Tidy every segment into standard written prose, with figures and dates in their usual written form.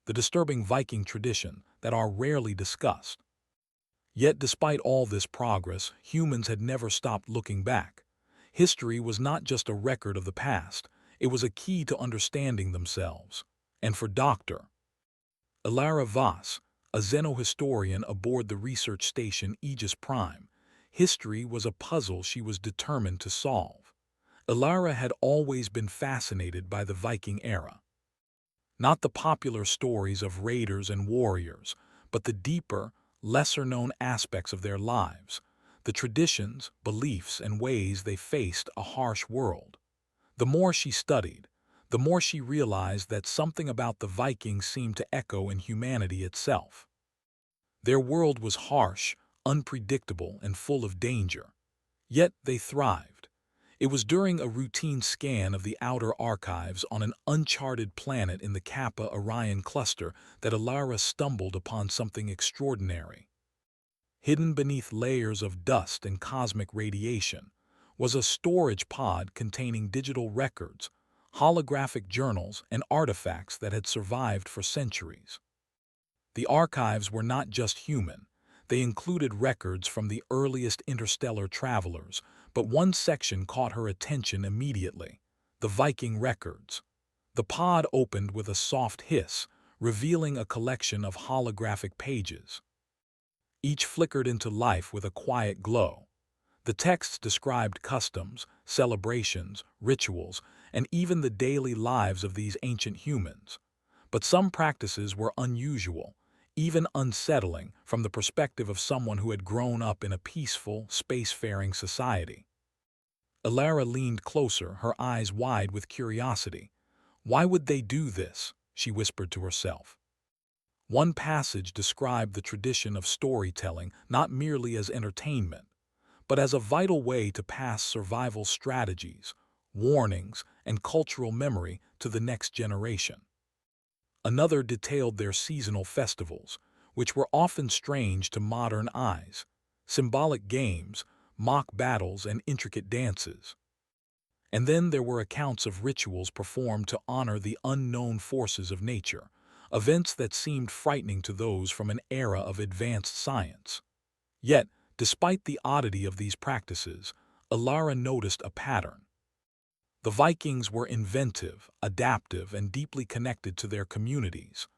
the disturbing Viking tradition that are rarely discussed. Yet despite all this progress, humans had never stopped looking back. History was not just a record of the past, it was a key to understanding themselves. And for Dr. Ilara Voss, a xenohistorian aboard the research station Aegis Prime, history was a puzzle she was determined to solve. Ilara had always been fascinated by the Viking era. Not the popular stories of raiders and warriors, but the deeper, lesser-known aspects of their lives, the traditions, beliefs, and ways they faced a harsh world. The more she studied, the more she realized that something about the Vikings seemed to echo in humanity itself. Their world was harsh, unpredictable, and full of danger. Yet they thrived. It was during a routine scan of the outer archives on an uncharted planet in the Kappa Orion cluster that Ilara stumbled upon something extraordinary. Hidden beneath layers of dust and cosmic radiation was a storage pod containing digital records, holographic journals, and artifacts that had survived for centuries. The archives were not just human. They included records from the earliest interstellar travelers, but one section caught her attention immediately: the Viking records. The pod opened with a soft hiss, revealing a collection of holographic pages. Each flickered into life with a quiet glow. The texts described customs, celebrations, rituals, and even the daily lives of these ancient humans. But some practices were unusual, even unsettling from the perspective of someone who had grown up in a peaceful, spacefaring society. Ilara leaned closer, her eyes wide with curiosity. Why would they do this? She whispered to herself. One passage described the tradition of storytelling not merely as entertainment, but as a vital way to pass survival strategies, warnings, and cultural memory to the next generation. Another detailed their seasonal festivals, which were often strange to modern eyes: symbolic games, mock battles, and intricate dances. And then there were accounts of rituals performed to honor the unknown forces of nature, events that seemed frightening to those from an era of advanced science. Yet, despite the oddity of these practices, Ilara noticed a pattern. The Vikings were inventive, adaptive, and deeply connected to their communities.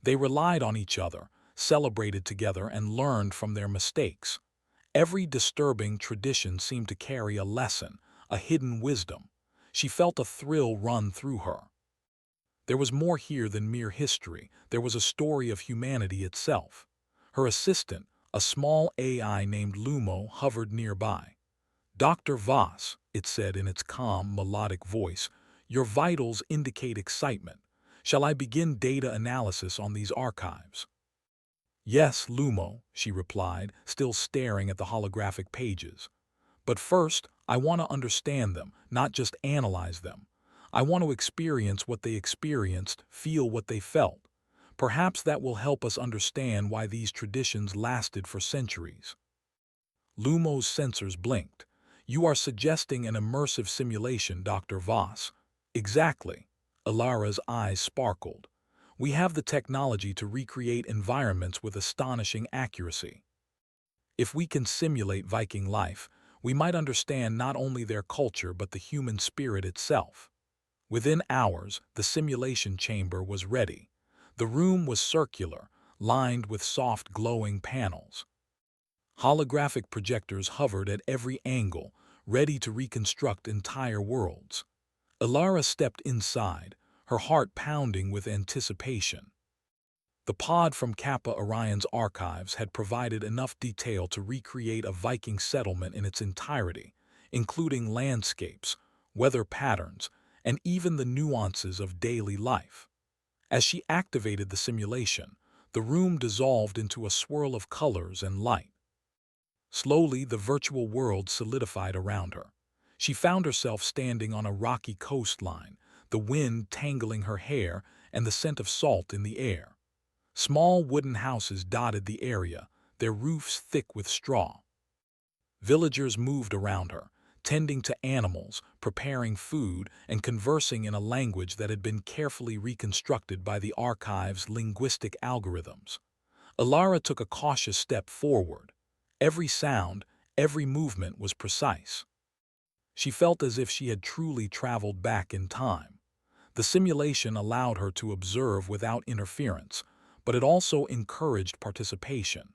They relied on each other, celebrated together, and learned from their mistakes. Every disturbing tradition seemed to carry a lesson, a hidden wisdom. She felt a thrill run through her. There was more here than mere history. There was a story of humanity itself. Her assistant, a small AI named Lumo, hovered nearby. "Dr. Voss," it said in its calm, melodic voice, "your vitals indicate excitement. Shall I begin data analysis on these archives?" "Yes, Lumo," she replied, still staring at the holographic pages. "But first, I want to understand them, not just analyze them. I want to experience what they experienced, feel what they felt. Perhaps that will help us understand why these traditions lasted for centuries." Lumo's sensors blinked. "You are suggesting an immersive simulation, Dr. Voss." "Exactly." Ilara's eyes sparkled. "We have the technology to recreate environments with astonishing accuracy. If we can simulate Viking life, we might understand not only their culture but the human spirit itself." Within hours, the simulation chamber was ready. The room was circular, lined with soft glowing panels. Holographic projectors hovered at every angle, ready to reconstruct entire worlds. Ilara stepped inside, her heart pounding with anticipation. The pod from Kappa Orion's archives had provided enough detail to recreate a Viking settlement in its entirety, including landscapes, weather patterns, and even the nuances of daily life. As she activated the simulation, the room dissolved into a swirl of colors and light. Slowly, the virtual world solidified around her. She found herself standing on a rocky coastline, the wind tangling her hair and the scent of salt in the air. Small wooden houses dotted the area, their roofs thick with straw. Villagers moved around her, tending to animals, preparing food, and conversing in a language that had been carefully reconstructed by the archive's linguistic algorithms. Alara took a cautious step forward. Every sound, every movement was precise. She felt as if she had truly traveled back in time. The simulation allowed her to observe without interference, but it also encouraged participation.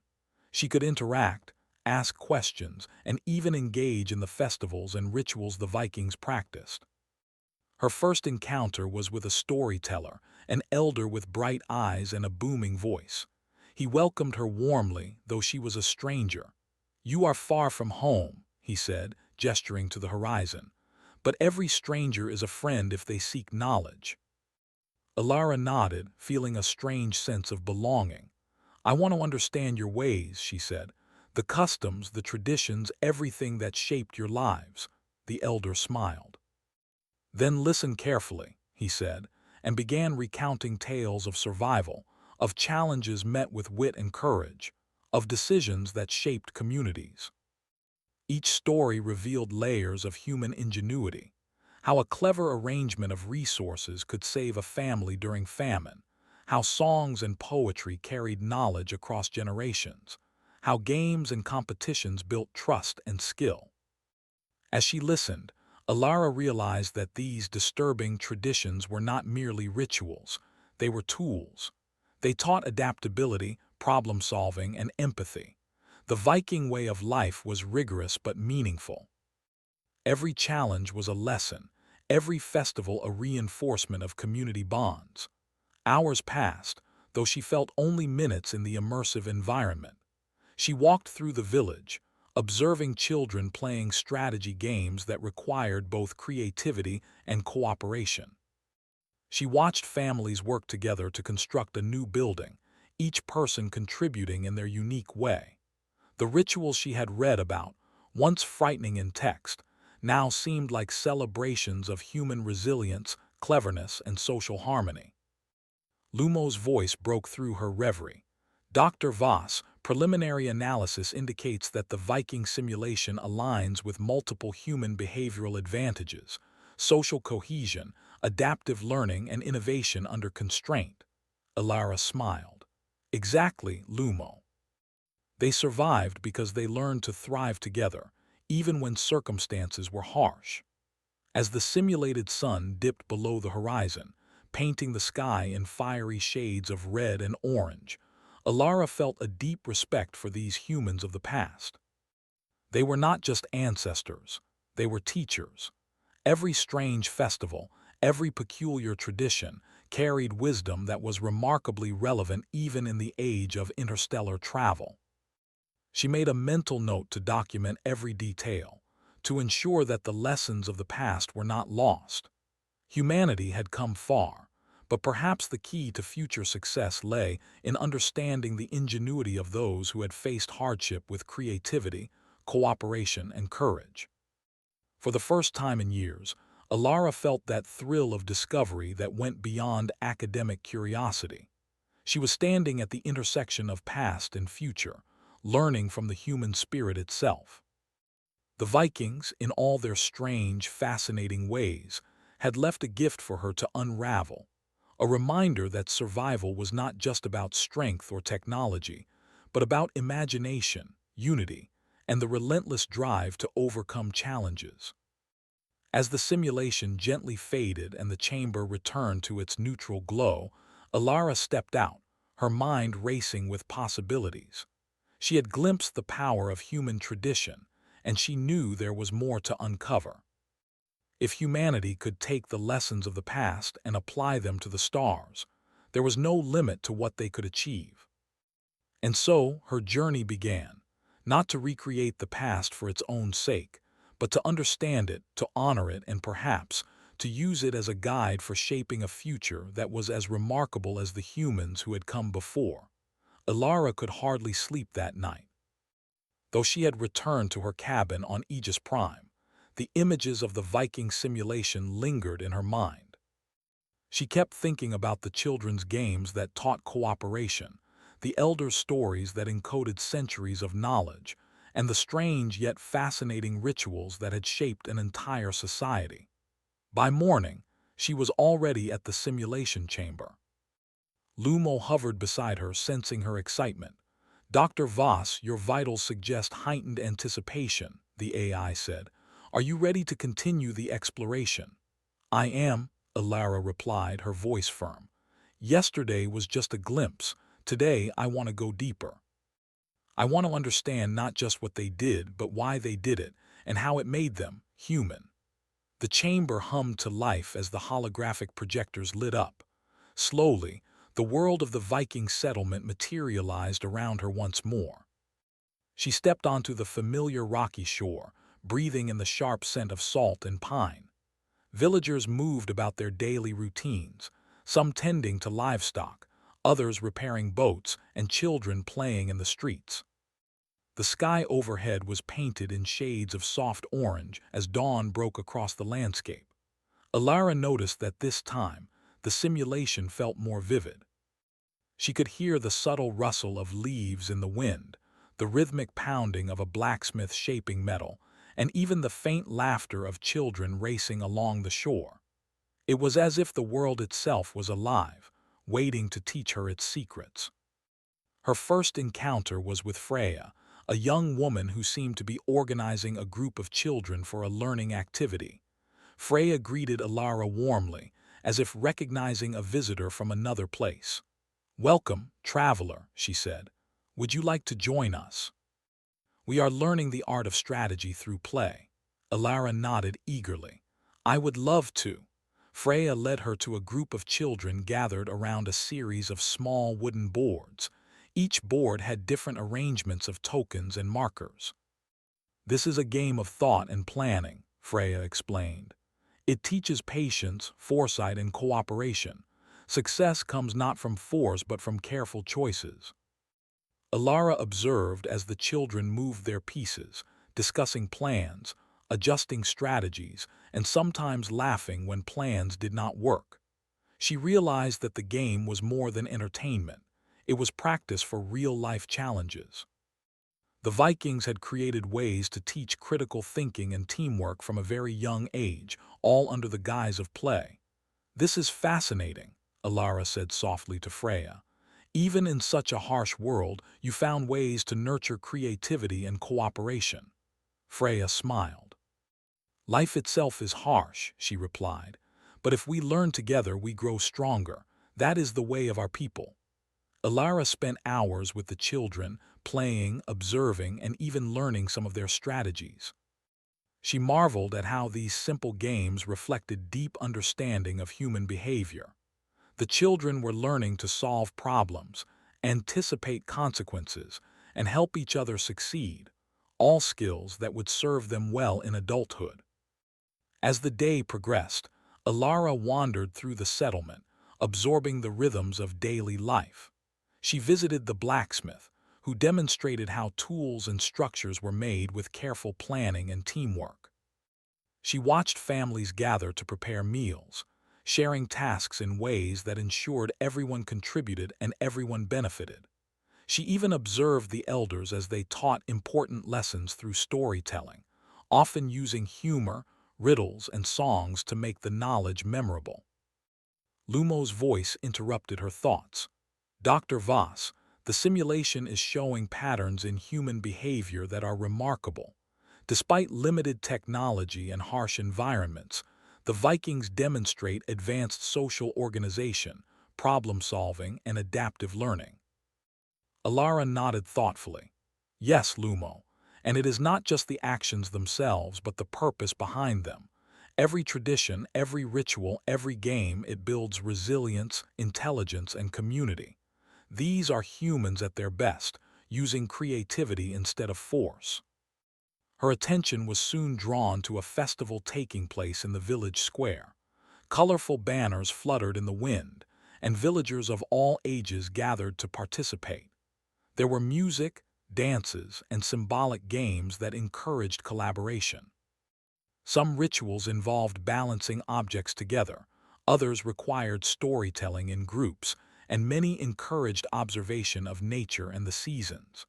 She could interact, ask questions, and even engage in the festivals and rituals the Vikings practiced. Her first encounter was with a storyteller, an elder with bright eyes and a booming voice. He welcomed her warmly, though she was a stranger. "You are far from home," he said, gesturing to the horizon. "But every stranger is a friend if they seek knowledge." Alara nodded, feeling a strange sense of belonging. "I want to understand your ways," she said. "The customs, the traditions, everything that shaped your lives." The elder smiled. "Then listen carefully," he said, and began recounting tales of survival, of challenges met with wit and courage, of decisions that shaped communities. Each story revealed layers of human ingenuity, how a clever arrangement of resources could save a family during famine, how songs and poetry carried knowledge across generations, how games and competitions built trust and skill. As she listened, Alara realized that these disturbing traditions were not merely rituals, they were tools. They taught adaptability, problem-solving, and empathy. The Viking way of life was rigorous but meaningful. Every challenge was a lesson, every festival a reinforcement of community bonds. Hours passed, though she felt only minutes in the immersive environment. She walked through the village, observing children playing strategy games that required both creativity and cooperation. She watched families work together to construct a new building, each person contributing in their unique way. The rituals she had read about, once frightening in text, now seemed like celebrations of human resilience, cleverness, and social harmony. Lumo's voice broke through her reverie. "Dr. Voss, preliminary analysis indicates that the Viking simulation aligns with multiple human behavioral advantages: social cohesion, adaptive learning, and innovation under constraint." Alara smiled. "Exactly, Lumo. They survived because they learned to thrive together, even when circumstances were harsh." As the simulated sun dipped below the horizon, painting the sky in fiery shades of red and orange, Alara felt a deep respect for these humans of the past. They were not just ancestors, they were teachers. Every strange festival, every peculiar tradition, carried wisdom that was remarkably relevant even in the age of interstellar travel. She made a mental note to document every detail, to ensure that the lessons of the past were not lost. Humanity had come far, but perhaps the key to future success lay in understanding the ingenuity of those who had faced hardship with creativity, cooperation, and courage. For the first time in years, Alara felt that thrill of discovery that went beyond academic curiosity. She was standing at the intersection of past and future, learning from the human spirit itself. The Vikings, in all their strange, fascinating ways, had left a gift for her to unravel, a reminder that survival was not just about strength or technology, but about imagination, unity, and the relentless drive to overcome challenges. As the simulation gently faded and the chamber returned to its neutral glow, Alara stepped out, her mind racing with possibilities. She had glimpsed the power of human tradition, and she knew there was more to uncover. If humanity could take the lessons of the past and apply them to the stars, there was no limit to what they could achieve. And so her journey began, not to recreate the past for its own sake, but to understand it, to honor it, and perhaps to use it as a guide for shaping a future that was as remarkable as the humans who had come before. Alara could hardly sleep that night. Though she had returned to her cabin on Aegis Prime, the images of the Viking simulation lingered in her mind. She kept thinking about the children's games that taught cooperation, the elders' stories that encoded centuries of knowledge, and the strange yet fascinating rituals that had shaped an entire society. By morning, she was already at the simulation chamber. Lumo hovered beside her, sensing her excitement. "Dr. Voss, your vitals suggest heightened anticipation," the AI said. "Are you ready to continue the exploration?" "I am," Alara replied, her voice firm. "Yesterday was just a glimpse. Today I want to go deeper. I want to understand not just what they did, but why they did it, and how it made them human." The chamber hummed to life as the holographic projectors lit up. Slowly, the world of the Viking settlement materialized around her once more. She stepped onto the familiar rocky shore, breathing in the sharp scent of salt and pine. Villagers moved about their daily routines, some tending to livestock, others repairing boats, and children playing in the streets. The sky overhead was painted in shades of soft orange as dawn broke across the landscape. Alara noticed that this time, the simulation felt more vivid. She could hear the subtle rustle of leaves in the wind, the rhythmic pounding of a blacksmith shaping metal, and even the faint laughter of children racing along the shore. It was as if the world itself was alive, waiting to teach her its secrets. Her first encounter was with Freya, a young woman who seemed to be organizing a group of children for a learning activity. Freya greeted Alara warmly, as if recognizing a visitor from another place. "Welcome, traveler," she said. "Would you like to join us? We are learning the art of strategy through play." Alara nodded eagerly. "I would love to." Freya led her to a group of children gathered around a series of small wooden boards. Each board had different arrangements of tokens and markers. "This is a game of thought and planning," Freya explained. "It teaches patience, foresight, and cooperation. Success comes not from force but from careful choices." Alara observed as the children moved their pieces, discussing plans, adjusting strategies, and sometimes laughing when plans did not work. She realized that the game was more than entertainment. It was practice for real-life challenges. The Vikings had created ways to teach critical thinking and teamwork from a very young age, all under the guise of play. "This is fascinating," Alara said softly to Freya. "Even in such a harsh world, you found ways to nurture creativity and cooperation." Freya smiled. "Life itself is harsh," she replied. "But if we learn together, we grow stronger. That is the way of our people." Alara spent hours with the children, playing, observing, and even learning some of their strategies. She marveled at how these simple games reflected deep understanding of human behavior. The children were learning to solve problems, anticipate consequences, and help each other succeed, all skills that would serve them well in adulthood. As the day progressed, Alara wandered through the settlement, absorbing the rhythms of daily life. She visited the blacksmith, who demonstrated how tools and structures were made with careful planning and teamwork. She watched families gather to prepare meals, sharing tasks in ways that ensured everyone contributed and everyone benefited. She even observed the elders as they taught important lessons through storytelling, often using humor, riddles, and songs to make the knowledge memorable. Lumo's voice interrupted her thoughts. "Dr. Voss, the simulation is showing patterns in human behavior that are remarkable. Despite limited technology and harsh environments, the Vikings demonstrate advanced social organization, problem-solving, and adaptive learning." Alara nodded thoughtfully. "Yes, Lumo, and it is not just the actions themselves but the purpose behind them. Every tradition, every ritual, every game, it builds resilience, intelligence, and community. These are humans at their best, using creativity instead of force." Her attention was soon drawn to a festival taking place in the village square. Colorful banners fluttered in the wind, and villagers of all ages gathered to participate. There were music, dances, and symbolic games that encouraged collaboration. Some rituals involved balancing objects together, others required storytelling in groups, and many encouraged observation of nature and the seasons.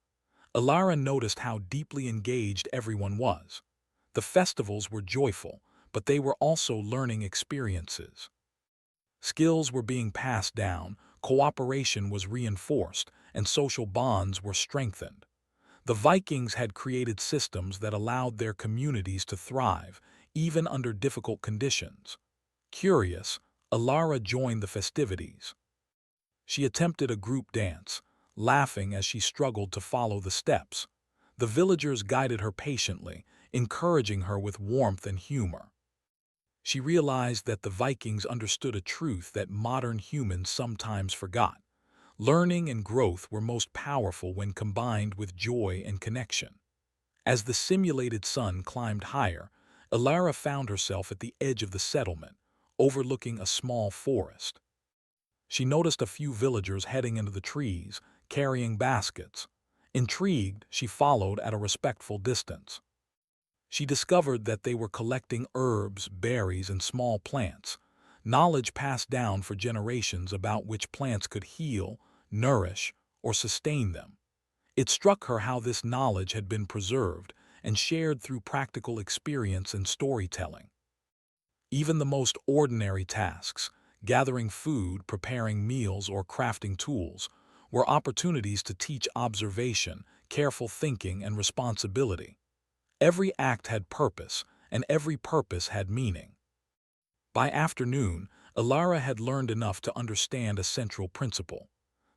Alara noticed how deeply engaged everyone was. The festivals were joyful, but they were also learning experiences. Skills were being passed down, cooperation was reinforced, and social bonds were strengthened. The Vikings had created systems that allowed their communities to thrive, even under difficult conditions. Curious, Alara joined the festivities. She attempted a group dance, laughing as she struggled to follow the steps. The villagers guided her patiently, encouraging her with warmth and humor. She realized that the Vikings understood a truth that modern humans sometimes forgot. Learning and growth were most powerful when combined with joy and connection. As the simulated sun climbed higher, Alara found herself at the edge of the settlement, overlooking a small forest. She noticed a few villagers heading into the trees, carrying baskets. Intrigued, she followed at a respectful distance. She discovered that they were collecting herbs, berries, and small plants, knowledge passed down for generations about which plants could heal, nourish, or sustain them. It struck her how this knowledge had been preserved and shared through practical experience and storytelling. Even the most ordinary tasks, gathering food, preparing meals, or crafting tools, were opportunities to teach observation, careful thinking, and responsibility. Every act had purpose, and every purpose had meaning. By afternoon, Alara had learned enough to understand a central principle.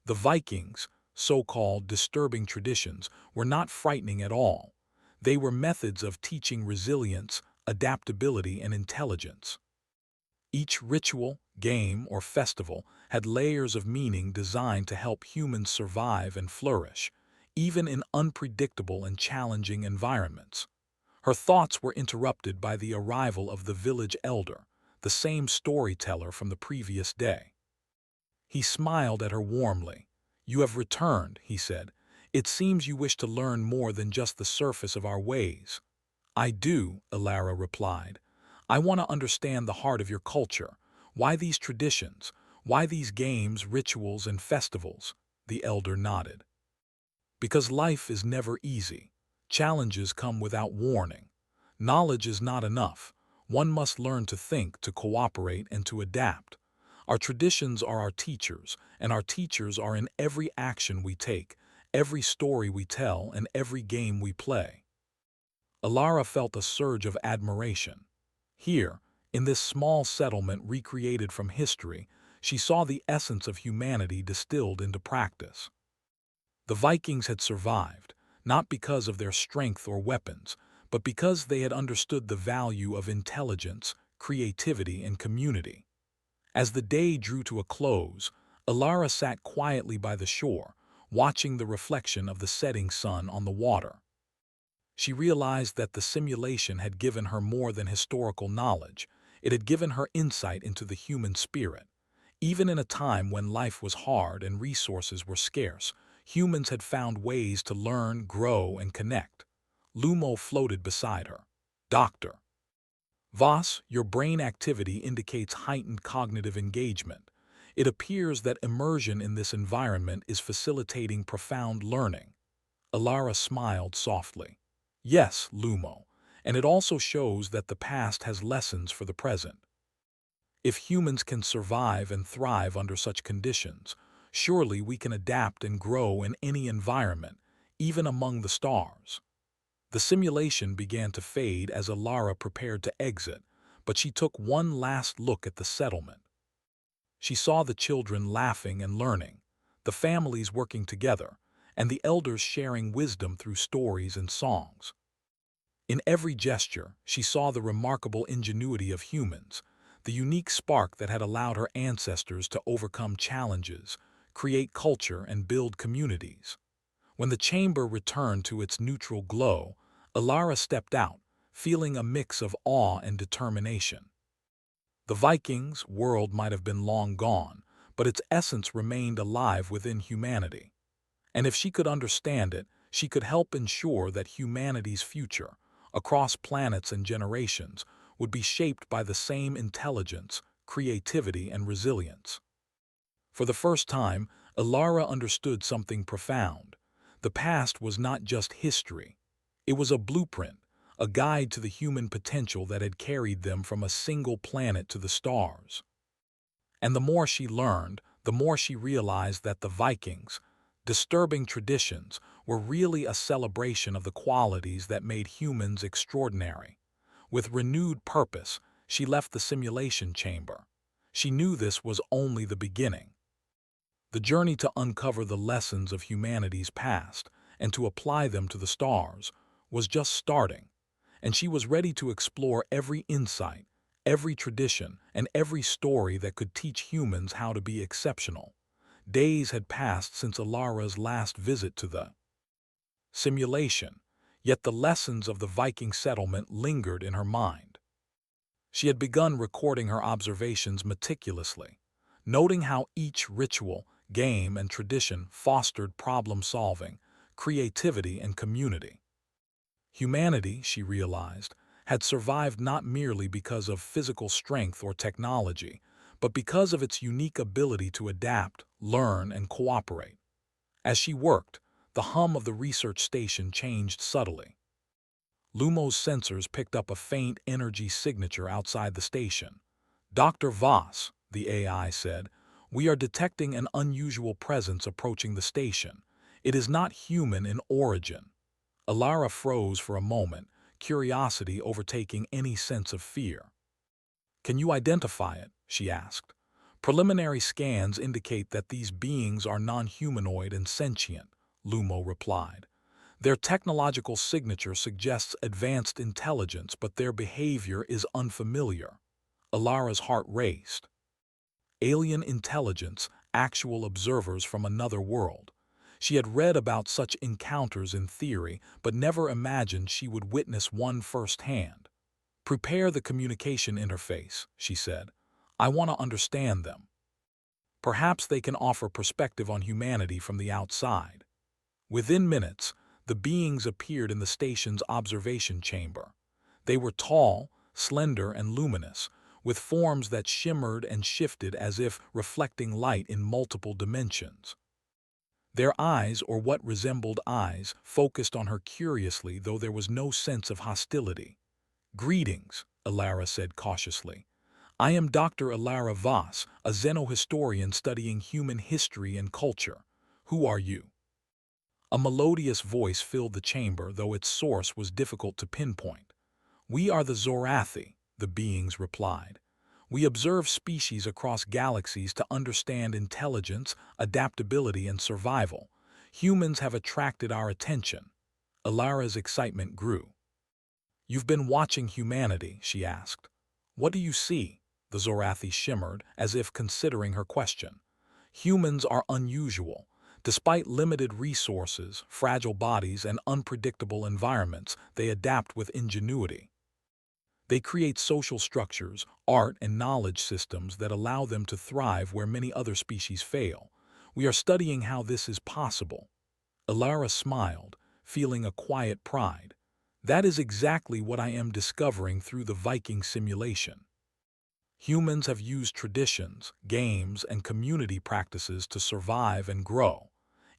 The Vikings, so-called disturbing traditions, were not frightening at all. They were methods of teaching resilience, adaptability, and intelligence. Each ritual, game, or festival had layers of meaning designed to help humans survive and flourish, even in unpredictable and challenging environments. Her thoughts were interrupted by the arrival of the village elder, the same storyteller from the previous day. He smiled at her warmly. "You have returned," he said. "It seems you wish to learn more than just the surface of our ways." "I do," Alara replied. "I want to understand the heart of your culture. Why these traditions? Why these games, rituals, and festivals?" The elder nodded. "Because life is never easy. Challenges come without warning. Knowledge is not enough. One must learn to think, to cooperate, and to adapt. Our traditions are our teachers, and our teachers are in every action we take, every story we tell, and every game we play." Alara felt a surge of admiration. Here, in this small settlement recreated from history, she saw the essence of humanity distilled into practice. The Vikings had survived, not because of their strength or weapons, but because they had understood the value of intelligence, creativity, and community. As the day drew to a close, Alara sat quietly by the shore, watching the reflection of the setting sun on the water. She realized that the simulation had given her more than historical knowledge. It had given her insight into the human spirit. Even in a time when life was hard and resources were scarce, humans had found ways to learn, grow, and connect. Lumo floated beside her. "Doctor. Voss, your brain activity indicates heightened cognitive engagement. It appears that immersion in this environment is facilitating profound learning." Alara smiled softly. "Yes, Lumo, and it also shows that the past has lessons for the present. If humans can survive and thrive under such conditions, surely we can adapt and grow in any environment, even among the stars." The simulation began to fade as Alara prepared to exit, but she took one last look at the settlement. She saw the children laughing and learning, the families working together, and the elders sharing wisdom through stories and songs. In every gesture, she saw the remarkable ingenuity of humans, the unique spark that had allowed her ancestors to overcome challenges, create culture, and build communities. When the chamber returned to its neutral glow, Alara stepped out, feeling a mix of awe and determination. The Vikings' world might have been long gone, but its essence remained alive within humanity. And if she could understand it, she could help ensure that humanity's future, across planets and generations, would be shaped by the same intelligence, creativity, and resilience. For the first time, Alara understood something profound. The past was not just history. It was a blueprint, a guide to the human potential that had carried them from a single planet to the stars. And the more she learned, the more she realized that the Vikings, disturbing traditions, were really a celebration of the qualities that made humans extraordinary. With renewed purpose, she left the simulation chamber. She knew this was only the beginning. The journey to uncover the lessons of humanity's past and to apply them to the stars was just starting, and she was ready to explore every insight, every tradition, and every story that could teach humans how to be exceptional. Days had passed since Alara's last visit to the simulation, yet the lessons of the Viking settlement lingered in her mind. She had begun recording her observations meticulously, noting how each ritual, game, and tradition fostered problem-solving, creativity, and community. Humanity, she realized, had survived not merely because of physical strength or technology, but because of its unique ability to adapt, learn, and cooperate. As she worked, the hum of the research station changed subtly. Lumo's sensors picked up a faint energy signature outside the station. "Dr. Voss," the AI said, "we are detecting an unusual presence approaching the station. It is not human in origin." Alara froze for a moment, curiosity overtaking any sense of fear. "Can you identify it?" she asked. "Preliminary scans indicate that these beings are non-humanoid and sentient," Lumo replied. "Their technological signature suggests advanced intelligence, but their behavior is unfamiliar." Alara's heart raced. Alien intelligence, actual observers from another world. She had read about such encounters in theory, but never imagined she would witness one firsthand. "Prepare the communication interface," she said. "I want to understand them. Perhaps they can offer perspective on humanity from the outside." Within minutes, the beings appeared in the station's observation chamber. They were tall, slender, and luminous, with forms that shimmered and shifted as if reflecting light in multiple dimensions. Their eyes, or what resembled eyes, focused on her curiously, though there was no sense of hostility. "Greetings," Alara said cautiously. "I am Dr. Alara Voss, a xenohistorian studying human history and culture. Who are you?" A melodious voice filled the chamber, though its source was difficult to pinpoint. "We are the Zorathi," the beings replied. "We observe species across galaxies to understand intelligence, adaptability, and survival. Humans have attracted our attention." Alara's excitement grew. "You've been watching humanity," she asked. "What do you see?" The Zorathi shimmered, as if considering her question. "Humans are unusual. Despite limited resources, fragile bodies, and unpredictable environments, they adapt with ingenuity. They create social structures, art, and knowledge systems that allow them to thrive where many other species fail. We are studying how this is possible." Alara smiled, feeling a quiet pride. "That is exactly what I am discovering through the Viking simulation. Humans have used traditions, games, and community practices to survive and grow.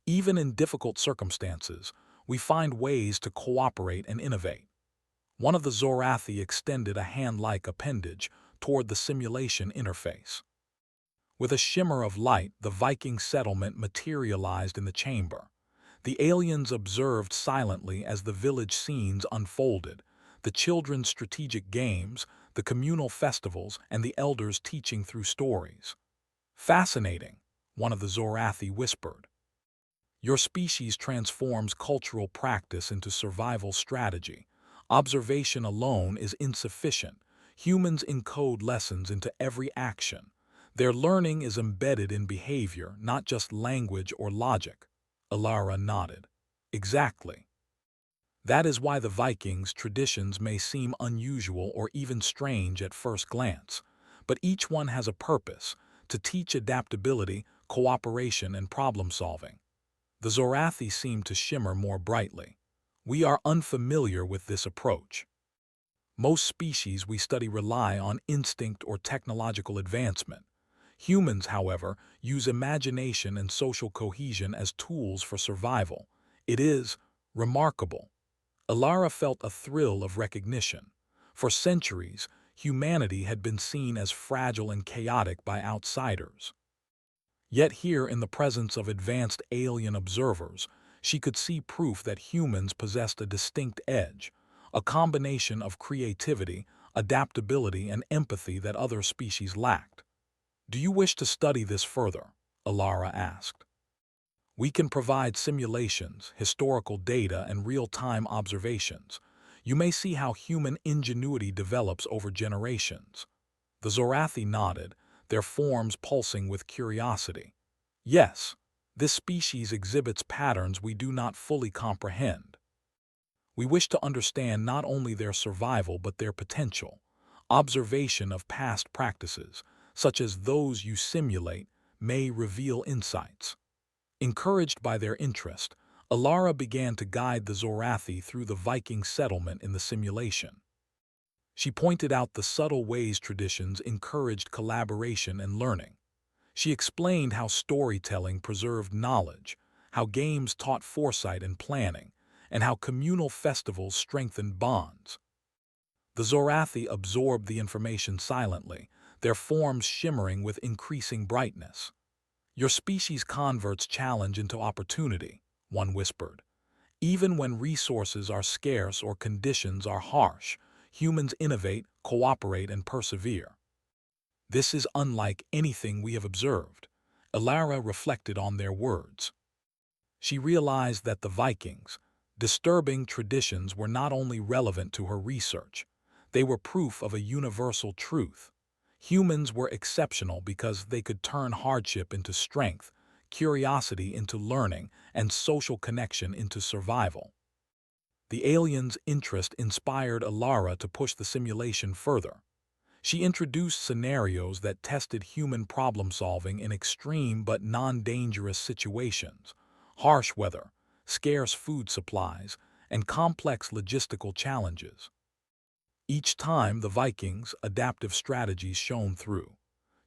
Even in difficult circumstances, we find ways to cooperate and innovate." One of the Zorathi extended a hand-like appendage toward the simulation interface. With a shimmer of light, the Viking settlement materialized in the chamber. The aliens observed silently as the village scenes unfolded, the children's strategic games, the communal festivals, and the elders teaching through stories. "Fascinating," one of the Zorathi whispered. "Your species transforms cultural practice into survival strategy. Observation alone is insufficient. Humans encode lessons into every action. Their learning is embedded in behavior, not just language or logic." Alara nodded. "Exactly. That is why the Vikings' traditions may seem unusual or even strange at first glance. But each one has a purpose: to teach adaptability, cooperation, and problem-solving." The Zorathi seemed to shimmer more brightly. "We are unfamiliar with this approach. Most species we study rely on instinct or technological advancement. Humans, however, use imagination and social cohesion as tools for survival. It is remarkable. Alara felt a thrill of recognition. For centuries, humanity had been seen as fragile and chaotic by outsiders. Yet here, in the presence of advanced alien observers, she could see proof that humans possessed a distinct edge, a combination of creativity, adaptability, and empathy that other species lacked. "Do you wish to study this further?" Alara asked. "We can provide simulations, historical data, and real-time observations. You may see how human ingenuity develops over generations." The Zorathi nodded, their forms pulsing with curiosity. "Yes, this species exhibits patterns we do not fully comprehend. We wish to understand not only their survival but their potential. Observation of past practices, such as those you simulate, may reveal insights." Encouraged by their interest, Alara began to guide the Zorathi through the Viking settlement in the simulation. She pointed out the subtle ways traditions encouraged collaboration and learning. She explained how storytelling preserved knowledge, how games taught foresight and planning, and how communal festivals strengthened bonds. The Zorathi absorbed the information silently, their forms shimmering with increasing brightness. "Your species converts challenge into opportunity," one whispered. "Even when resources are scarce or conditions are harsh, humans innovate, cooperate, and persevere." "This is unlike anything we have observed." Alara reflected on their words. She realized that the Vikings' disturbing traditions were not only relevant to her research, they were proof of a universal truth. Humans were exceptional because they could turn hardship into strength, curiosity into learning, and social connection into survival. The aliens' interest inspired Alara to push the simulation further. She introduced scenarios that tested human problem-solving in extreme but non-dangerous situations: harsh weather, scarce food supplies, and complex logistical challenges. Each time, the Vikings' adaptive strategies shone through.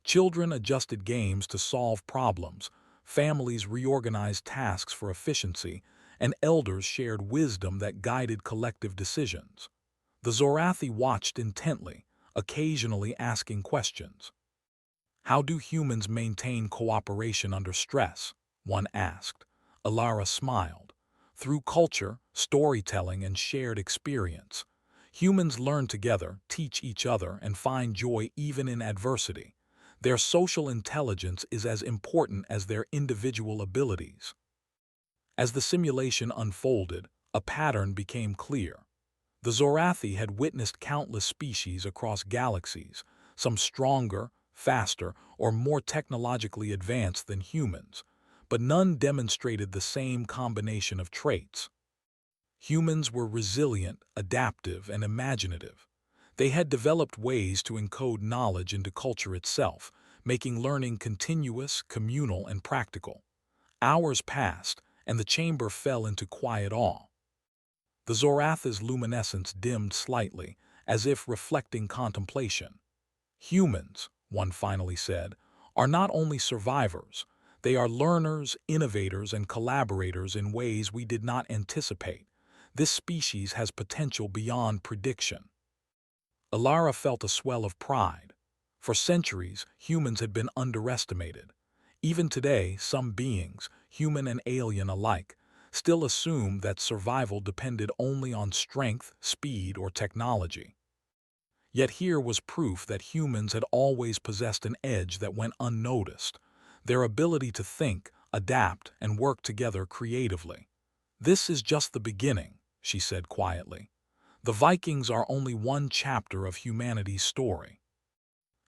Children adjusted games to solve problems, families reorganized tasks for efficiency, and elders shared wisdom that guided collective decisions. The Zorathi watched intently, occasionally asking questions. "How do humans maintain cooperation under stress?" one asked. Alara smiled. "Through culture, storytelling, and shared experience. Humans learn together, teach each other, and find joy even in adversity. Their social intelligence is as important as their individual abilities." As the simulation unfolded, a pattern became clear. The Zorathi had witnessed countless species across galaxies, some stronger, faster, or more technologically advanced than humans, but none demonstrated the same combination of traits. Humans were resilient, adaptive, and imaginative. They had developed ways to encode knowledge into culture itself, making learning continuous, communal, and practical. Hours passed, and the chamber fell into quiet awe. The Zorathi's luminescence dimmed slightly, as if reflecting contemplation. "Humans," one finally said, "are not only survivors, they are learners, innovators, and collaborators in ways we did not anticipate. This species has potential beyond prediction." Alara felt a swell of pride. For centuries, humans had been underestimated. Even today, some beings, human and alien alike, still assume that survival depended only on strength, speed, or technology. Yet here was proof that humans had always possessed an edge that went unnoticed: their ability to think, adapt, and work together creatively. "This is just the beginning," she said quietly. "The Vikings are only one chapter of humanity's story.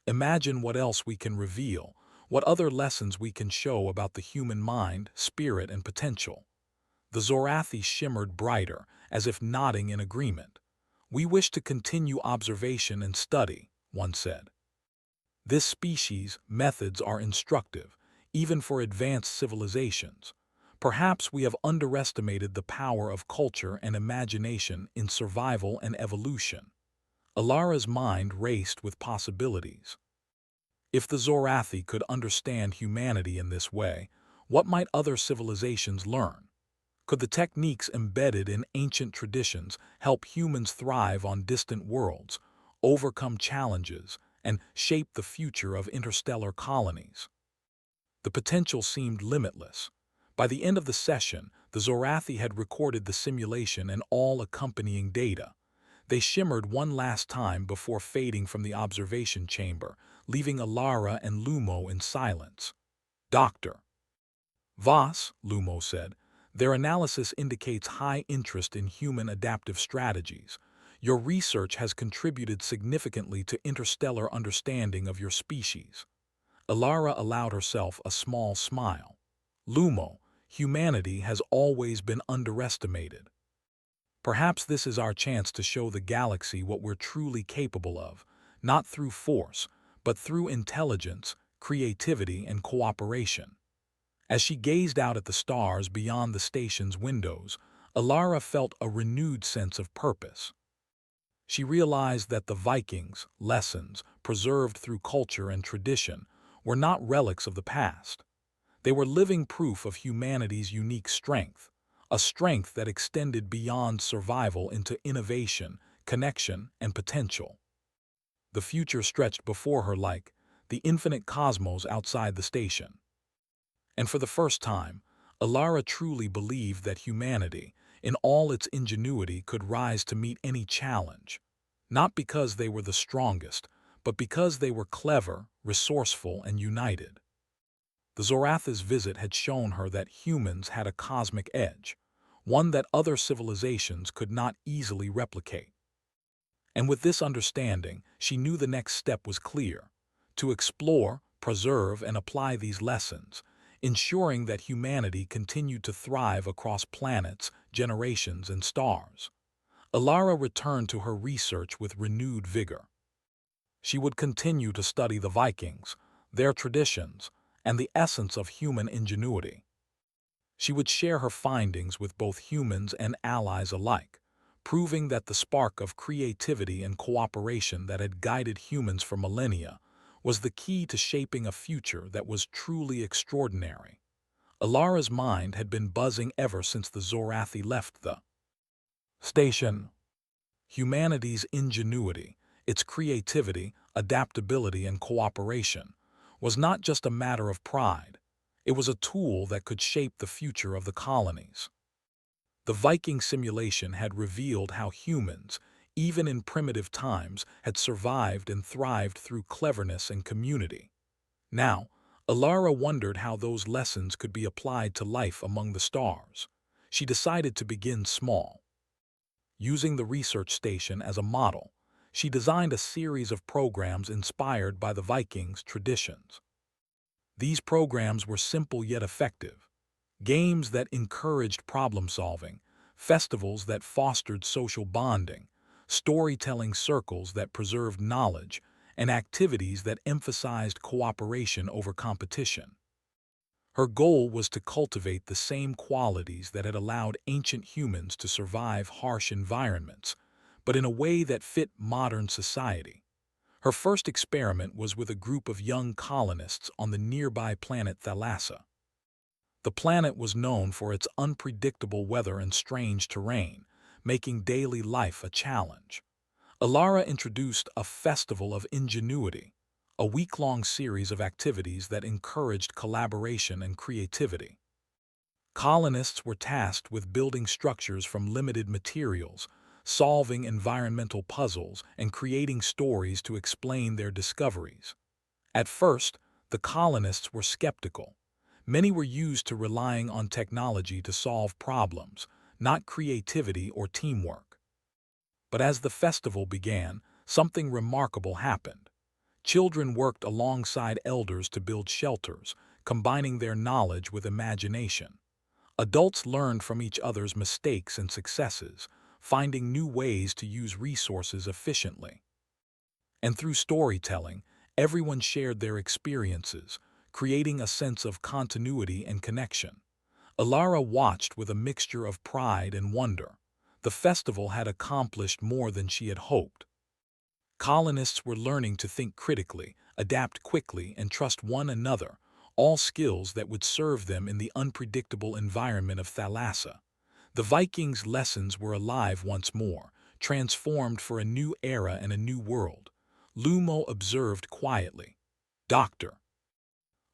Imagine what else we can reveal, what other lessons we can show about the human mind, spirit, and potential." The Zorathi shimmered brighter, as if nodding in agreement. "We wish to continue observation and study," one said. "This species' methods are instructive, even for advanced civilizations. Perhaps we have underestimated the power of culture and imagination in survival and evolution." Alara's mind raced with possibilities. If the Zorathi could understand humanity in this way, what might other civilizations learn? Could the techniques embedded in ancient traditions help humans thrive on distant worlds, overcome challenges, and shape the future of interstellar colonies? The potential seemed limitless. By the end of the session, the Zorathi had recorded the simulation and all accompanying data. They shimmered one last time before fading from the observation chamber, leaving Alara and Lumo in silence. Doctor Voss, Lumo said, their analysis indicates high interest in human adaptive strategies. Your research has contributed significantly to interstellar understanding of your species. Alara allowed herself a small smile. Lumo, humanity has always been underestimated. Perhaps this is our chance to show the galaxy what we're truly capable of, not through force, but through intelligence, creativity, and cooperation. As she gazed out at the stars beyond the station's windows, Alara felt a renewed sense of purpose. She realized that the Vikings' lessons, preserved through culture and tradition, were not relics of the past. They were living proof of humanity's unique strength, a strength that extended beyond survival into innovation, connection, and potential. The future stretched before her like the infinite cosmos outside the station. And for the first time, Alara truly believed that humanity, in all its ingenuity, could rise to meet any challenge, not because they were the strongest, but because they were clever, resourceful, and united. The Zoratha's visit had shown her that humans had a cosmic edge, one that other civilizations could not easily replicate. And with this understanding, she knew the next step was clear: to explore, preserve, and apply these lessons, ensuring that humanity continued to thrive across planets, generations, and stars. Alara returned to her research with renewed vigor. She would continue to study the Vikings, their traditions, and the essence of human ingenuity. She would share her findings with both humans and allies alike, proving that the spark of creativity and cooperation that had guided humans for millennia was the key to shaping a future that was truly extraordinary. Alara's mind had been buzzing ever since the Zorathi left the station. Humanity's ingenuity, its creativity, adaptability, and cooperation, was not just a matter of pride. It was a tool that could shape the future of the colonies. The Viking simulation had revealed how humans, even in primitive times, had survived and thrived through cleverness and community. Now, Alara wondered how those lessons could be applied to life among the stars. She decided to begin small. Using the research station as a model, she designed a series of programs inspired by the Vikings' traditions. These programs were simple yet effective: games that encouraged problem-solving, festivals that fostered social bonding, storytelling circles that preserved knowledge, and activities that emphasized cooperation over competition. Her goal was to cultivate the same qualities that had allowed ancient humans to survive harsh environments, but in a way that fit modern society. Her first experiment was with a group of young colonists on the nearby planet Thalassa. The planet was known for its unpredictable weather and strange terrain, making daily life a challenge. Alara introduced a festival of ingenuity, a week-long series of activities that encouraged collaboration and creativity. Colonists were tasked with building structures from limited materials, solving environmental puzzles, and creating stories to explain their discoveries. At first, the colonists were skeptical. Many were used to relying on technology to solve problems, not creativity or teamwork. But as the festival began, something remarkable happened. Children worked alongside elders to build shelters, combining their knowledge with imagination. Adults learned from each other's mistakes and successes, finding new ways to use resources efficiently. And through storytelling, everyone shared their experiences, creating a sense of continuity and connection. Alara watched with a mixture of pride and wonder. The festival had accomplished more than she had hoped. Colonists were learning to think critically, adapt quickly, and trust one another, all skills that would serve them in the unpredictable environment of Thalassa. The Vikings' lessons were alive once more, transformed for a new era and a new world. Lumo observed quietly. Doctor.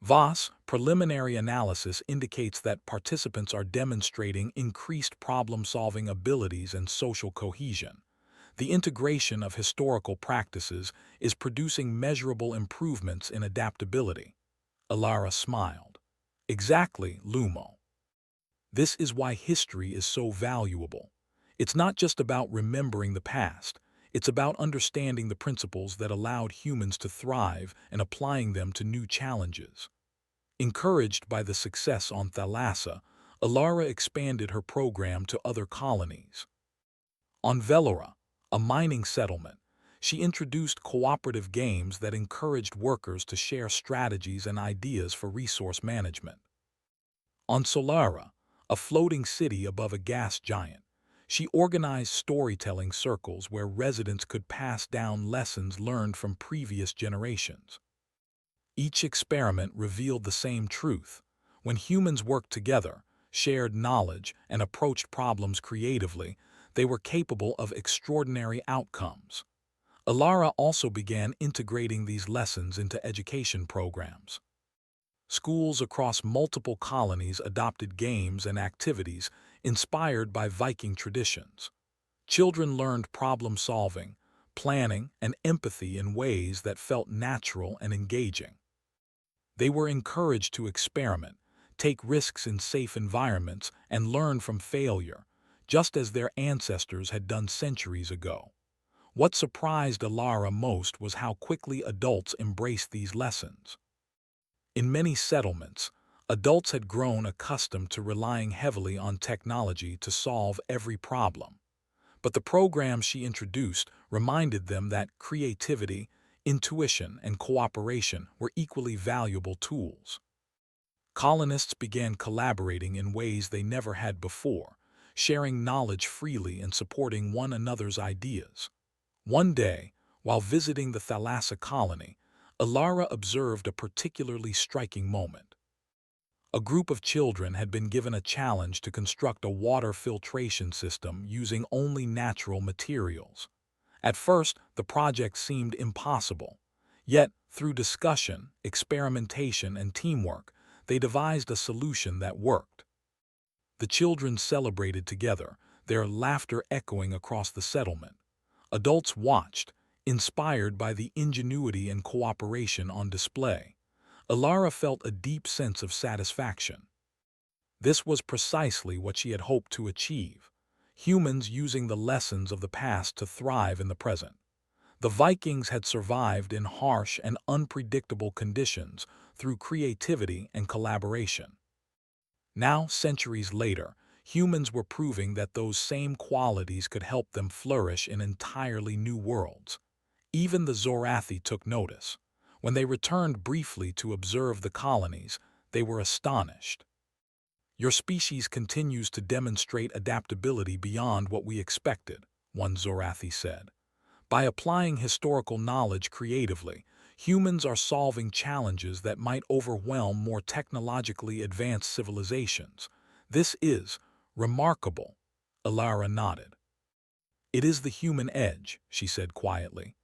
Voss, preliminary analysis indicates that participants are demonstrating increased problem-solving abilities and social cohesion. The integration of historical practices is producing measurable improvements in adaptability. Alara smiled. Exactly, Lumo. This is why history is so valuable. It's not just about remembering the past, it's about understanding the principles that allowed humans to thrive and applying them to new challenges. Encouraged by the success on Thalassa, Alara expanded her program to other colonies. On Velora, a mining settlement, she introduced cooperative games that encouraged workers to share strategies and ideas for resource management. On Solara, a floating city above a gas giant, she organized storytelling circles where residents could pass down lessons learned from previous generations. Each experiment revealed the same truth. When humans worked together, shared knowledge, and approached problems creatively, they were capable of extraordinary outcomes. Alara also began integrating these lessons into education programs. Schools across multiple colonies adopted games and activities inspired by Viking traditions. Children learned problem-solving, planning, and empathy in ways that felt natural and engaging. They were encouraged to experiment, take risks in safe environments, and learn from failure, just as their ancestors had done centuries ago. What surprised Alara most was how quickly adults embraced these lessons. In many settlements, adults had grown accustomed to relying heavily on technology to solve every problem. But the programs she introduced reminded them that creativity, intuition, and cooperation were equally valuable tools. Colonists began collaborating in ways they never had before, sharing knowledge freely and supporting one another's ideas. One day, while visiting the Thalassa colony, Alara observed a particularly striking moment. A group of children had been given a challenge to construct a water filtration system using only natural materials. At first, the project seemed impossible. Yet, through discussion, experimentation, and teamwork, they devised a solution that worked. The children celebrated together, their laughter echoing across the settlement. Adults watched, inspired by the ingenuity and cooperation on display. Alara felt a deep sense of satisfaction. This was precisely what she had hoped to achieve. Humans using the lessons of the past to thrive in the present. The Vikings had survived in harsh and unpredictable conditions through creativity and collaboration. Now, centuries later, humans were proving that those same qualities could help them flourish in entirely new worlds. Even the Zorathi took notice. When they returned briefly to observe the colonies, they were astonished. Your species continues to demonstrate adaptability beyond what we expected, one Zorathi said. By applying historical knowledge creatively, humans are solving challenges that might overwhelm more technologically advanced civilizations. This is remarkable, Alara nodded. It is the human edge, she said quietly.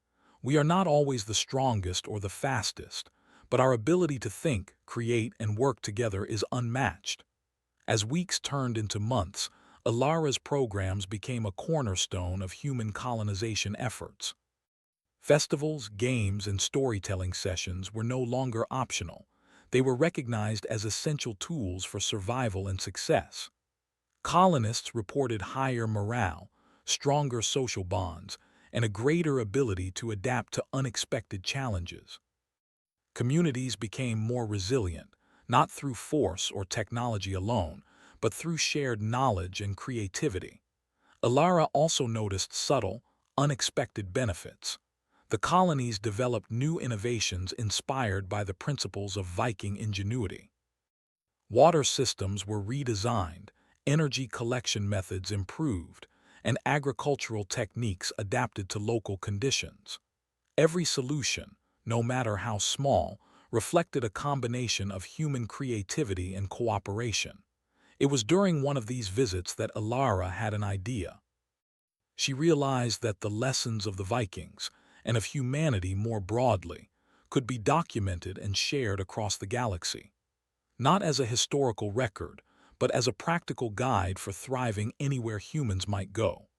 We are not always the strongest or the fastest, but our ability to think, create, and work together is unmatched. As weeks turned into months, Alara's programs became a cornerstone of human colonization efforts. Festivals, games, and storytelling sessions were no longer optional. They were recognized as essential tools for survival and success. Colonists reported higher morale, stronger social bonds, and a greater ability to adapt to unexpected challenges. Communities became more resilient, not through force or technology alone, but through shared knowledge and creativity. Alara also noticed subtle, unexpected benefits. The colonies developed new innovations inspired by the principles of Viking ingenuity. Water systems were redesigned, energy collection methods improved, and agricultural techniques adapted to local conditions. Every solution, no matter how small, reflected a combination of human creativity and cooperation. It was during one of these visits that Alara had an idea. She realized that the lessons of the Vikings, and of humanity more broadly, could be documented and shared across the galaxy, not as a historical record, but as a practical guide for thriving anywhere humans might go.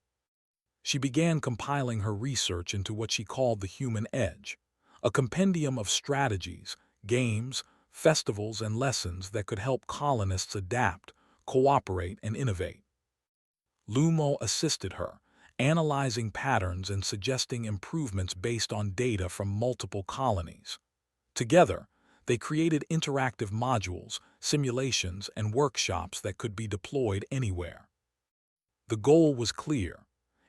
She began compiling her research into what she called the Human Edge, a compendium of strategies, games, festivals, and lessons that could help colonists adapt, cooperate, and innovate. Lumo assisted her, analyzing patterns and suggesting improvements based on data from multiple colonies. Together, they created interactive modules, simulations, and workshops that could be deployed anywhere. The goal was clear: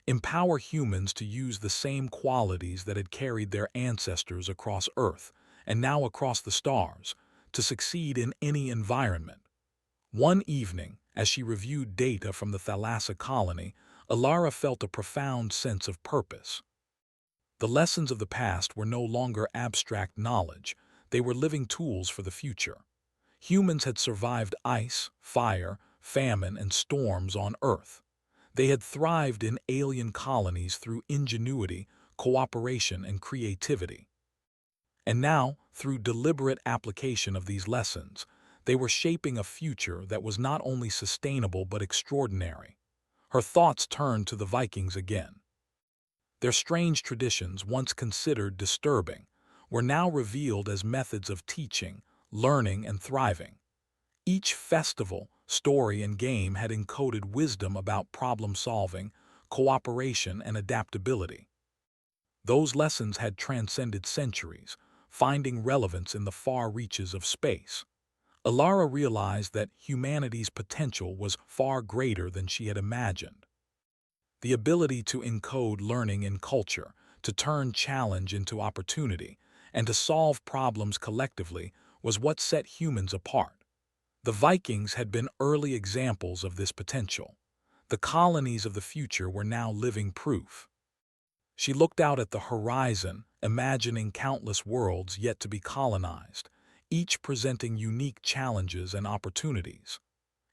empower humans to use the same qualities that had carried their ancestors across Earth, and now across the stars, to succeed in any environment. One evening, as she reviewed data from the Thalassa colony, Alara felt a profound sense of purpose. The lessons of the past were no longer abstract knowledge, they were living tools for the future. Humans had survived ice, fire, famine, and storms on Earth. They had thrived in alien colonies through ingenuity, cooperation, and creativity. And now, through deliberate application of these lessons, they were shaping a future that was not only sustainable but extraordinary. Her thoughts turned to the Vikings again. Their strange traditions, once considered disturbing, were now revealed as methods of teaching, learning, and thriving. Each festival, story, and game had encoded wisdom about problem-solving, cooperation, and adaptability. Those lessons had transcended centuries, finding relevance in the far reaches of space. Alara realized that humanity's potential was far greater than she had imagined. The ability to encode learning in culture, to turn challenge into opportunity, and to solve problems collectively was what set humans apart. The Vikings had been early examples of this potential. The colonies of the future were now living proof. She looked out at the horizon, imagining countless worlds yet to be colonized, each presenting unique challenges and opportunities.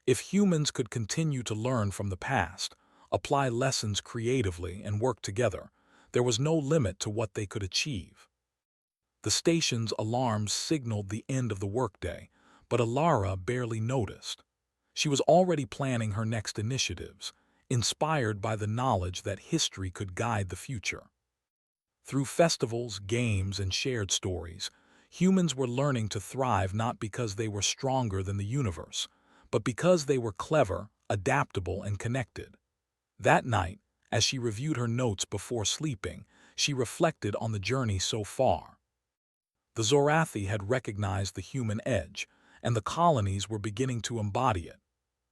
If humans could continue to learn from the past, apply lessons creatively, and work together, there was no limit to what they could achieve. The station's alarms signaled the end of the workday, but Alara barely noticed. She was already planning her next initiatives, inspired by the knowledge that history could guide the future. Through festivals, games, and shared stories, humans were learning to thrive not because they were stronger than the universe, but because they were clever, adaptable, and connected. That night, as she reviewed her notes before sleeping, she reflected on the journey so far. The Zorathi had recognized the human edge, and the colonies were beginning to embody it.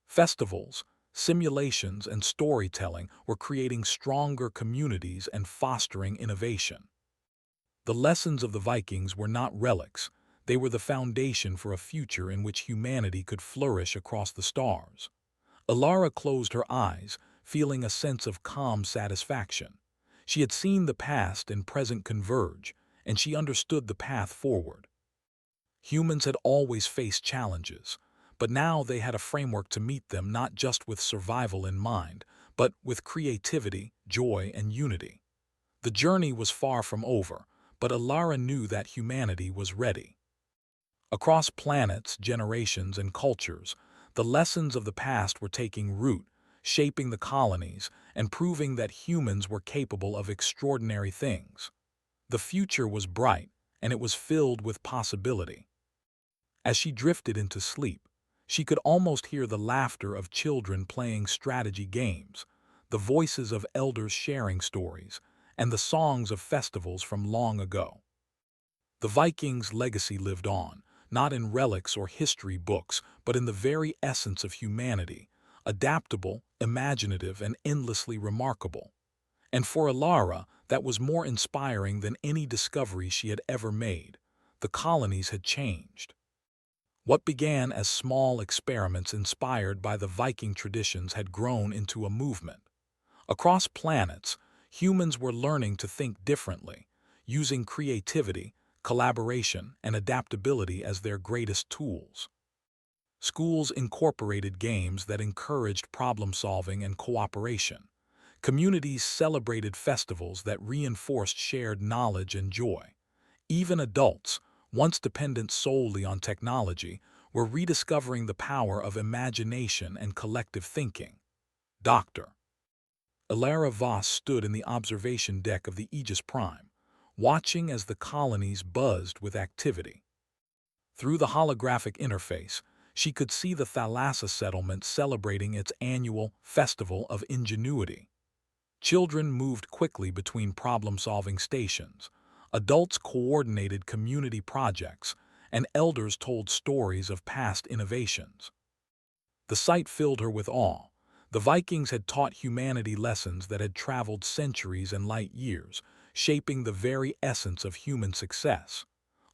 Festivals, simulations, and storytelling were creating stronger communities and fostering innovation. The lessons of the Vikings were not relics, they were the foundation for a future in which humanity could flourish across the stars. Alara closed her eyes, feeling a sense of calm satisfaction. She had seen the past and present converge, and she understood the path forward. Humans had always faced challenges, but now they had a framework to meet them not just with survival in mind, but with creativity, joy, and unity. The journey was far from over, but Alara knew that humanity was ready. Across planets, generations, and cultures, the lessons of the past were taking root, shaping the colonies, and proving that humans were capable of extraordinary things. The future was bright, and it was filled with possibility. As she drifted into sleep, she could almost hear the laughter of children playing strategy games, the voices of elders sharing stories, and the songs of festivals from long ago. The Vikings' legacy lived on, not in relics or history books, but in the very essence of humanity, adaptable, imaginative, and endlessly remarkable. And for Alara, that was more inspiring than any discovery she had ever made. The colonies had changed. What began as small experiments inspired by the Viking traditions had grown into a movement. Across planets, humans were learning to think differently, using creativity, collaboration, and adaptability as their greatest tools. Schools incorporated games that encouraged problem-solving and cooperation. Communities celebrated festivals that reinforced shared knowledge and joy. Even adults, once dependent solely on technology, were rediscovering the power of imagination and collective thinking. Dr. Ilara Voss stood in the observation deck of the Aegis Prime, watching as the colonies buzzed with activity. Through the holographic interface, she could see the Thalassa settlement celebrating its annual Festival of Ingenuity. Children moved quickly between problem-solving stations, adults coordinated community projects, and elders told stories of past innovations. The sight filled her with awe. The Vikings had taught humanity lessons that had traveled centuries and light years, shaping the very essence of human success.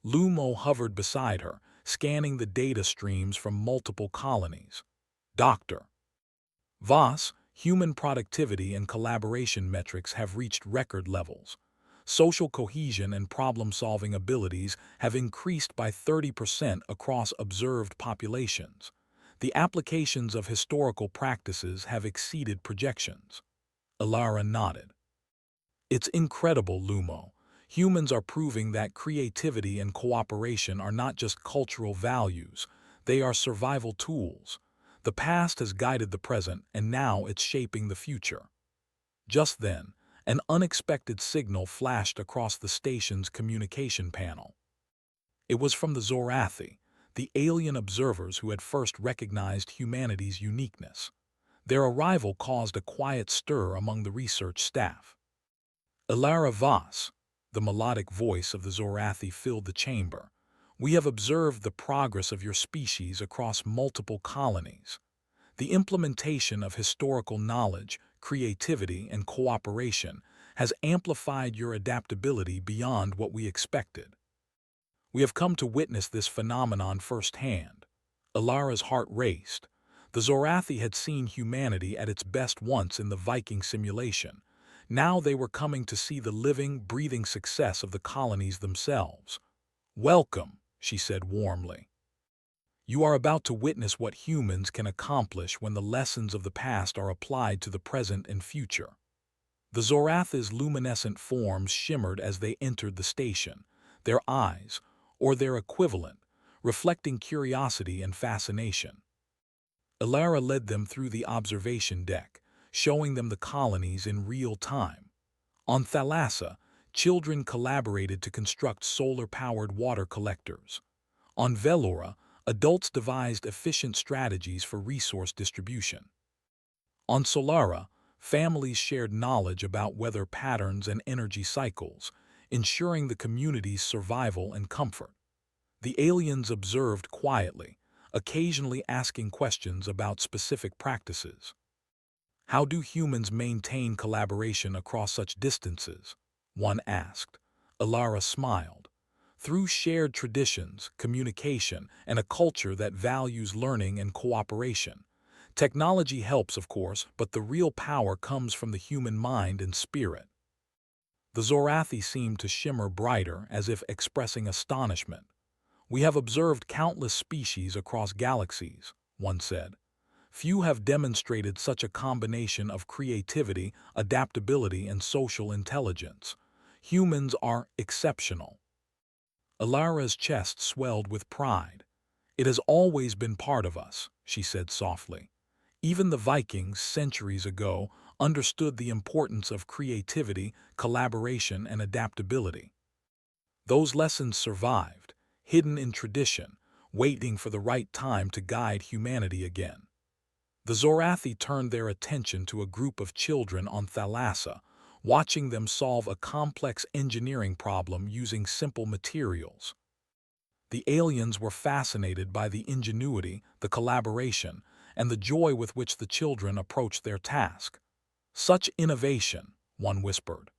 Lumo hovered beside her, scanning the data streams from multiple colonies. Dr. Voss, human productivity and collaboration metrics have reached record levels. Social cohesion and problem-solving abilities have increased by 30% across observed populations. The applications of historical practices have exceeded projections. Ilara nodded. It's incredible, Lumo. Humans are proving that creativity and cooperation are not just cultural values, they are survival tools. The past has guided the present, and now it's shaping the future. Just then, an unexpected signal flashed across the station's communication panel. It was from the Zorathi, the alien observers who had first recognized humanity's uniqueness. Their arrival caused a quiet stir among the research staff. Ilara Voss, the melodic voice of the Zorathi filled the chamber. We have observed the progress of your species across multiple colonies. The implementation of historical knowledge, creativity, and cooperation has amplified your adaptability beyond what we expected. We have come to witness this phenomenon firsthand. Ilara's heart raced. The Zorathi had seen humanity at its best once in the Viking simulation. Now they were coming to see the living, breathing success of the colonies themselves. Welcome, she said warmly. You are about to witness what humans can accomplish when the lessons of the past are applied to the present and future. The Zorathi's luminescent forms shimmered as they entered the station, their eyes, or their equivalent, reflecting curiosity and fascination. Ilara led them through the observation deck, showing them the colonies in real time. On Thalassa, children collaborated to construct solar-powered water collectors. On Velora, adults devised efficient strategies for resource distribution. On Solara, families shared knowledge about weather patterns and energy cycles, ensuring the community's survival and comfort. The aliens observed quietly, occasionally asking questions about specific practices. How do humans maintain collaboration across such distances? One asked. Ilara smiled. Through shared traditions, communication, and a culture that values learning and cooperation. Technology helps, of course, but the real power comes from the human mind and spirit. The Zorathi seemed to shimmer brighter, as if expressing astonishment. We have observed countless species across galaxies, one said. Few have demonstrated such a combination of creativity, adaptability, and social intelligence. Humans are exceptional. Ilara's chest swelled with pride. It has always been part of us, she said softly. Even the Vikings, centuries ago, understood the importance of creativity, collaboration, and adaptability. Those lessons survived, hidden in tradition, waiting for the right time to guide humanity again. The Zorathi turned their attention to a group of children on Thalassa, watching them solve a complex engineering problem using simple materials. The aliens were fascinated by the ingenuity, the collaboration, and the joy with which the children approached their task. Such innovation, one whispered.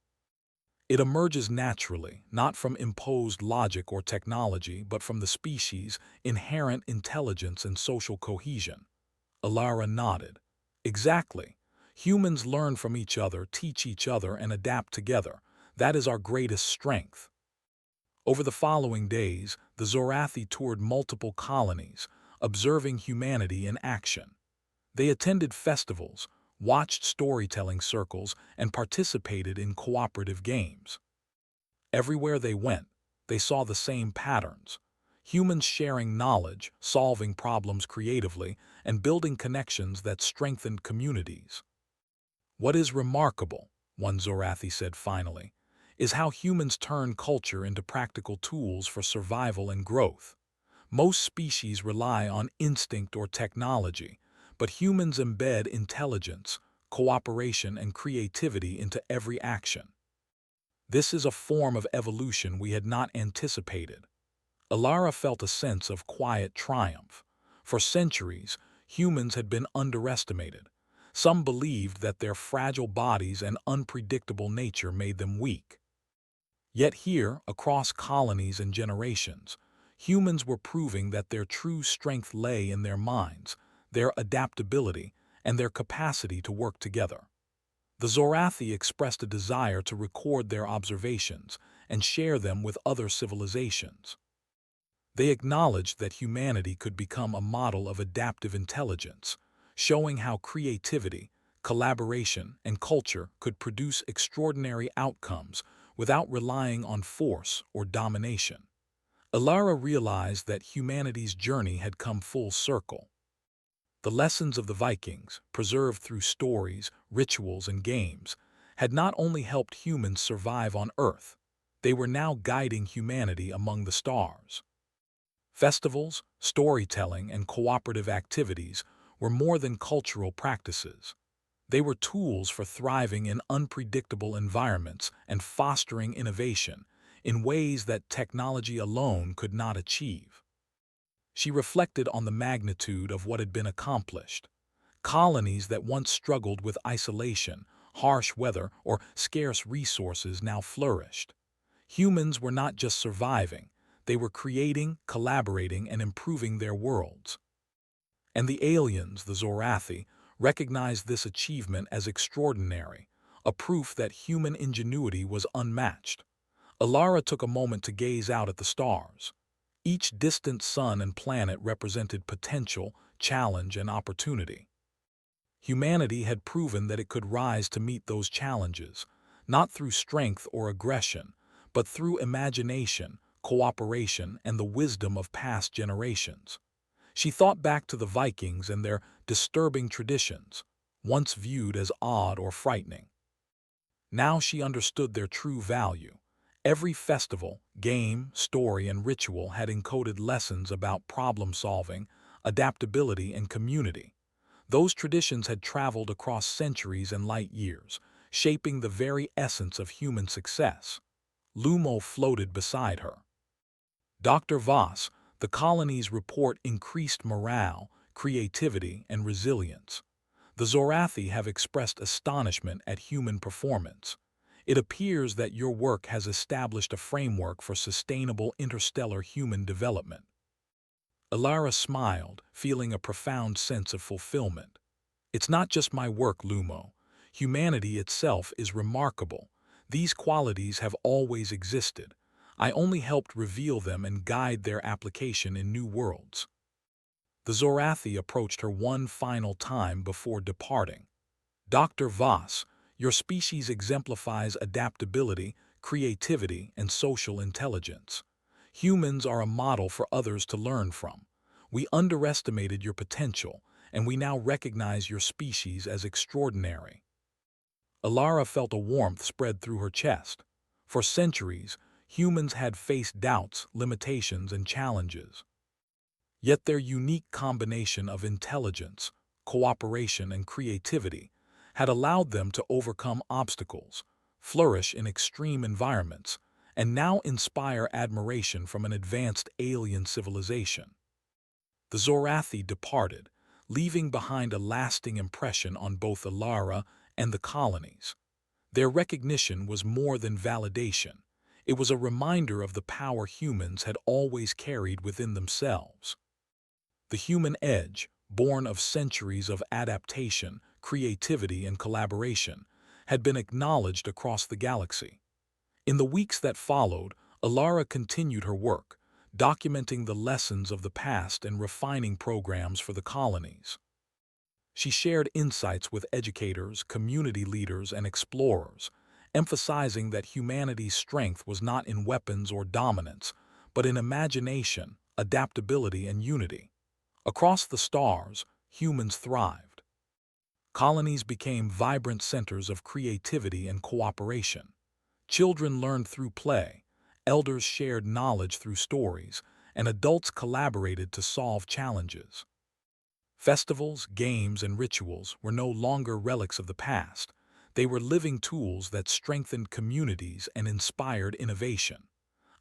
It emerges naturally, not from imposed logic or technology, but from the species' inherent intelligence and social cohesion. Ilara nodded. Exactly. Humans learn from each other, teach each other, and adapt together. That is our greatest strength. Over the following days, the Zorathi toured multiple colonies, observing humanity in action. They attended festivals, watched storytelling circles, and participated in cooperative games. Everywhere they went, they saw the same patterns: humans sharing knowledge, solving problems creatively, and building connections that strengthened communities. "What is remarkable," one Zorathi said finally, "is how humans turn culture into practical tools for survival and growth. Most species rely on instinct or technology, but humans embed intelligence, cooperation, and creativity into every action. This is a form of evolution we had not anticipated." Alara felt a sense of quiet triumph. For centuries, humans had been underestimated. Some believed that their fragile bodies and unpredictable nature made them weak. Yet here, across colonies and generations, humans were proving that their true strength lay in their minds, their adaptability, and their capacity to work together. The Zorathi expressed a desire to record their observations and share them with other civilizations. They acknowledged that humanity could become a model of adaptive intelligence, showing how creativity, collaboration, and culture could produce extraordinary outcomes without relying on force or domination. Alara realized that humanity's journey had come full circle. The lessons of the Vikings, preserved through stories, rituals, and games, had not only helped humans survive on Earth, they were now guiding humanity among the stars. Festivals, storytelling, and cooperative activities were more than cultural practices. They were tools for thriving in unpredictable environments and fostering innovation in ways that technology alone could not achieve. She reflected on the magnitude of what had been accomplished. Colonies that once struggled with isolation, harsh weather, or scarce resources now flourished. Humans were not just surviving, they were creating, collaborating, and improving their worlds. And the aliens, the Zorathi, recognized this achievement as extraordinary, a proof that human ingenuity was unmatched. Alara took a moment to gaze out at the stars. Each distant sun and planet represented potential, challenge, and opportunity. Humanity had proven that it could rise to meet those challenges, not through strength or aggression, but through imagination, cooperation, and the wisdom of past generations. She thought back to the Vikings and their disturbing traditions, once viewed as odd or frightening. Now she understood their true value. Every festival, game, story, and ritual had encoded lessons about problem-solving, adaptability, and community. Those traditions had traveled across centuries and light years, shaping the very essence of human success. Lumo floated beside her. "Dr. Voss, the colony's report increased morale, creativity, and resilience. The Zorathi have expressed astonishment at human performance. It appears that your work has established a framework for sustainable interstellar human development." Alara smiled, feeling a profound sense of fulfillment. "It's not just my work, Lumo. Humanity itself is remarkable. These qualities have always existed. I only helped reveal them and guide their application in new worlds." The Zorathi approached her one final time before departing. "Dr. Voss, your species exemplifies adaptability, creativity, and social intelligence. Humans are a model for others to learn from. We underestimated your potential, and we now recognize your species as extraordinary." Alara felt a warmth spread through her chest. For centuries, humans had faced doubts, limitations, and challenges. Yet their unique combination of intelligence, cooperation, and creativity had allowed them to overcome obstacles, flourish in extreme environments, and now inspire admiration from an advanced alien civilization. The Zorathi departed, leaving behind a lasting impression on both Alara and the colonies. Their recognition was more than validation. It was a reminder of the power humans had always carried within themselves. The human edge, born of centuries of adaptation, creativity, and collaboration, had been acknowledged across the galaxy. In the weeks that followed, Alara continued her work, documenting the lessons of the past and refining programs for the colonies. She shared insights with educators, community leaders, and explorers, emphasizing that humanity's strength was not in weapons or dominance, but in imagination, adaptability, and unity. Across the stars, humans thrived. Colonies became vibrant centers of creativity and cooperation. Children learned through play, elders shared knowledge through stories, and adults collaborated to solve challenges. Festivals, games, and rituals were no longer relics of the past. They were living tools that strengthened communities and inspired innovation.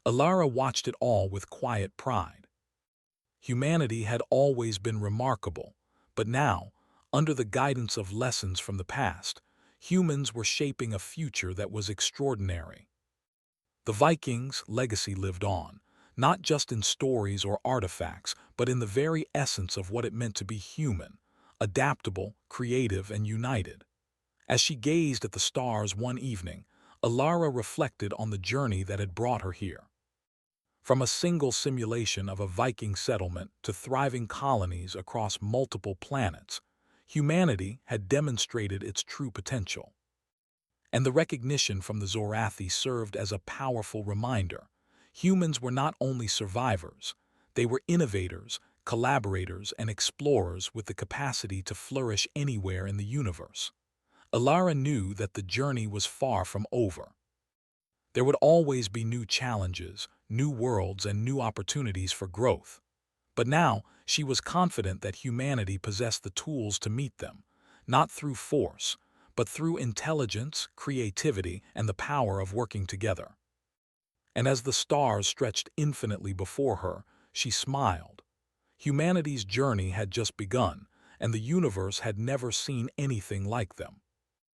Alara watched it all with quiet pride. Humanity had always been remarkable, but now, under the guidance of lessons from the past, humans were shaping a future that was extraordinary. The Vikings' legacy lived on, not just in stories or artifacts, but in the very essence of what it meant to be human, adaptable, creative, and united. As she gazed at the stars one evening, Alara reflected on the journey that had brought her here. From a single simulation of a Viking settlement to thriving colonies across multiple planets, humanity had demonstrated its true potential. And the recognition from the Zorathi served as a powerful reminder. Humans were not only survivors, they were innovators, collaborators, and explorers with the capacity to flourish anywhere in the universe. Alara knew that the journey was far from over. There would always be new challenges, new worlds, and new opportunities for growth. But now, she was confident that humanity possessed the tools to meet them, not through force, but through intelligence, creativity, and the power of working together. And as the stars stretched infinitely before her, she smiled. Humanity's journey had just begun, and the universe had never seen anything like them.